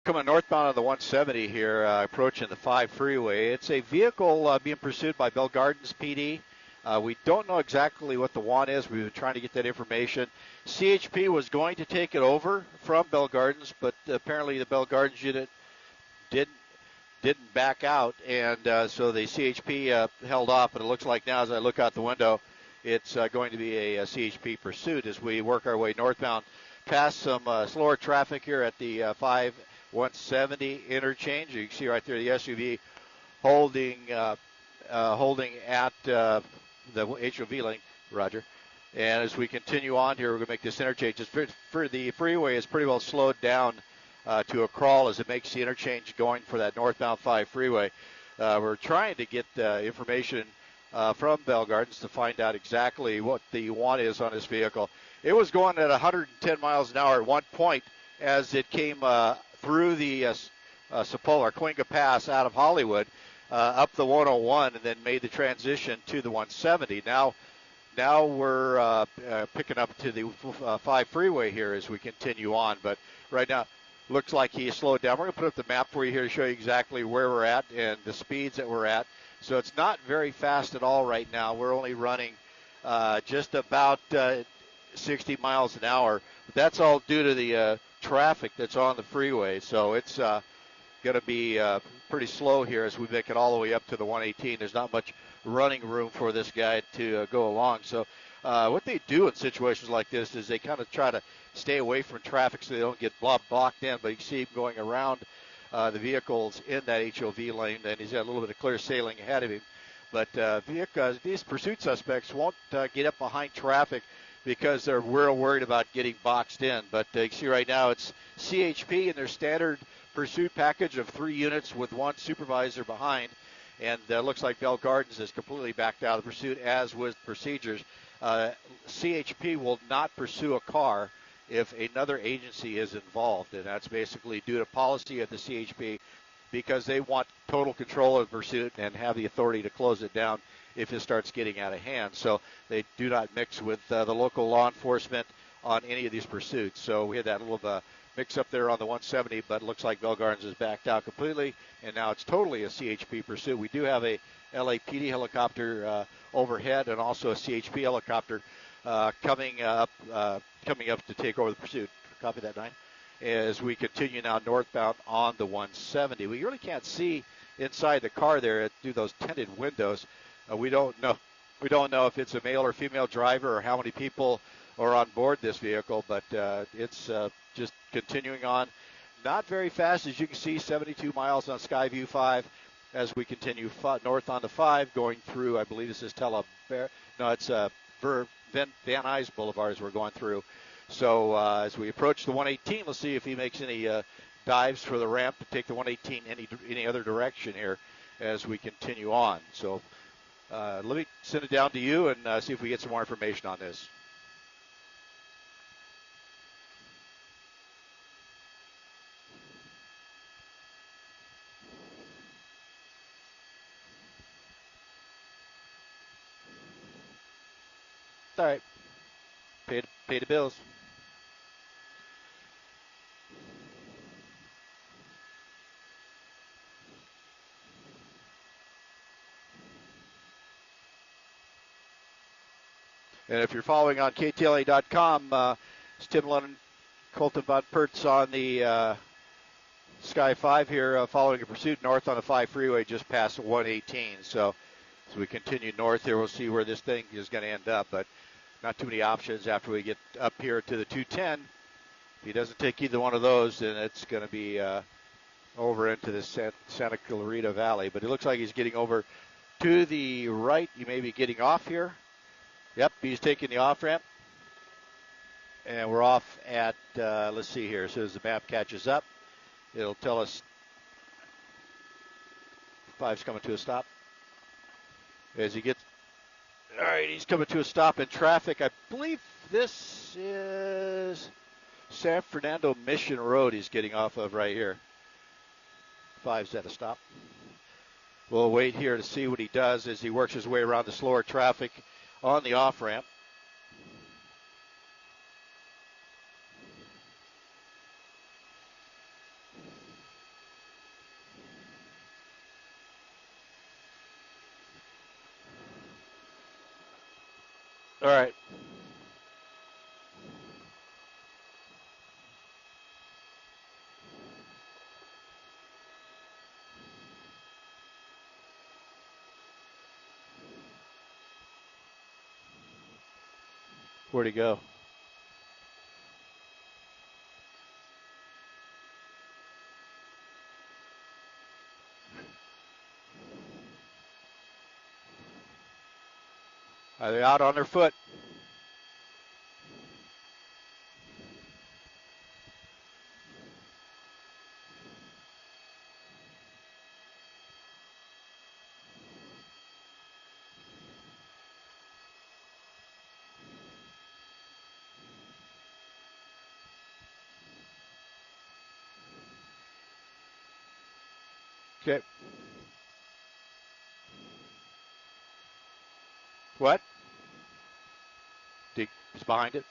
Coming northbound on the 170 here, approaching the 5 freeway. It's a vehicle being pursued by Bell Gardens PD. We don't know exactly what the want is. We've been trying to get that information. CHP was going to take it over from Bell Gardens, but apparently the Bell Gardens unit didn't back out, and so the CHP held off. But it looks like now, as I look out the window, it's going to be a CHP pursuit as we work our way northbound past some slower traffic here at the 170 interchange. You can see right there the SUV holding at the HOV lane, Roger. And as we continue on here, we're going to make this interchange. For the freeway is pretty well slowed down to a crawl as it makes the interchange going for that northbound 5 freeway. We're trying to get information from Bell Gardens to find out exactly what the want is on this vehicle. It was going at 110 miles an hour at one point as it came through the Cipolla, Cahuenga Pass out of Hollywood, up the 101, and then made the transition to the 170. Now we're picking up to the 5 freeway here as we continue on. But right now, looks like he slowed down. We're going to put up the map for you here to show you exactly where we're at and the speeds that we're at. So it's not very fast at all right now. We're only running just about 60 miles an hour. But that's all due to the traffic that's on the freeway. So it's going to be pretty slow here as we make it all the way up to the 118. There's not much running room for this guy to go along. So what they do in situations like this is they kind of try to stay away from traffic so they don't get blocked in. But you can see him going around the vehicles in that HOV lane, and he's got a little bit of clear sailing ahead of him. But these pursuit suspects won't get up behind traffic because they're real worried about getting boxed in. But you can see right now it's CHP in their standard pursuit package of 3 units with 1 supervisor behind. And looks like Bell Gardens is completely backed out of the pursuit, as with procedures. CHP will not pursue a car if another agency is involved, and that's basically due to policy at the CHP because they want total control of the pursuit and have the authority to close it down if it starts getting out of hand. So they do not mix with the local law enforcement on any of these pursuits. So we had that little mix up there on the 170, but it looks like Bell Gardens is backed out completely, and now it's totally a CHP pursuit. We do have a LAPD helicopter overhead and also a CHP helicopter coming up to take over the pursuit. Copy that, 9. As we continue now northbound on the 170. We really can't see inside the car there through those tinted windows. We don't know if it's a male or female driver or how many people are on board this vehicle, but it's just continuing on. Not very fast, as you can see, 72 miles on Skyview 5 as we continue north on the 5, going through, I believe this is it's Van Nuys Boulevard as we're going through. So as we approach the 118, let's see if he makes any dives for the ramp to take the 118 any other direction here as we continue on. So let me send it down to you and see if we get some more information on this. All right. Pay the bills. And if you're following on KTLA.com, it's Tim Lennon, Colton Von Pertz on the Sky 5 here, following a pursuit north on the 5 freeway just past 118. So as we continue north here, we'll see where this thing is going to end up. But not too many options after we get up here to the 210. If he doesn't take either one of those, then it's going to be over into the Santa Clarita Valley. But it looks like he's getting over to the right. He may be getting off here. Yep, he's taking the off-ramp. And we're off at, let's see here. As soon as the map catches up, it'll tell us 5's coming to a stop. As he gets, all right, he's coming to a stop in traffic. I believe this is San Fernando Mission Road he's getting off of right here. 5's at a stop. We'll wait here to see what he does as he works his way around the slower traffic on the off-ramp. All right. Where'd he go? Are they out on their foot? Okay. What? He's behind it.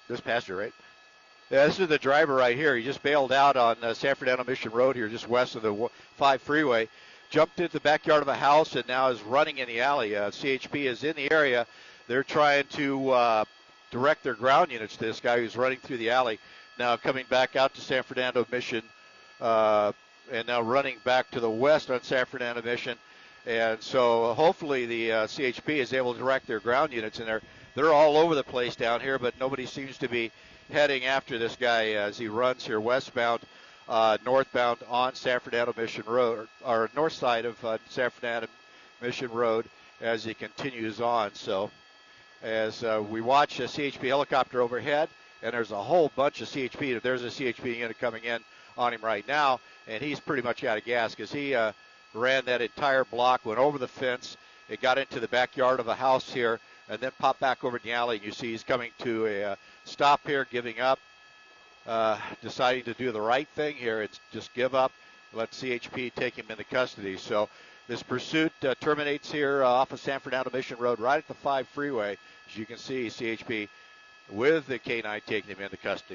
This passenger, right? Yeah, this is the driver right here. He just bailed out on San Fernando Mission Road here, just west of the 5 freeway. Jumped into the backyard of a house and now is running in the alley. CHP is in the area. They're trying to direct their ground units to this guy who's running through the alley. Now coming back out to San Fernando Mission and now running back to the west on San Fernando Mission. And so hopefully the CHP is able to direct their ground units in there. They're all over the place down here, but nobody seems to be heading after this guy as he runs here westbound, northbound on San Fernando Mission Road, or north side of San Fernando Mission Road as he continues on. So as we watch a CHP helicopter overhead, and there's a whole bunch of CHP. There's a CHP unit coming in on him right now, and he's pretty much out of gas because he ran that entire block, went over the fence, it got into the backyard of a house here, and then popped back over in the alley. You see he's coming to a stop here, giving up, deciding to do the right thing here. It's just give up, let CHP take him into custody. So this pursuit terminates here off of San Fernando Mission Road, right at the 5 freeway. As you can see, CHP with the K9 taking him into custody.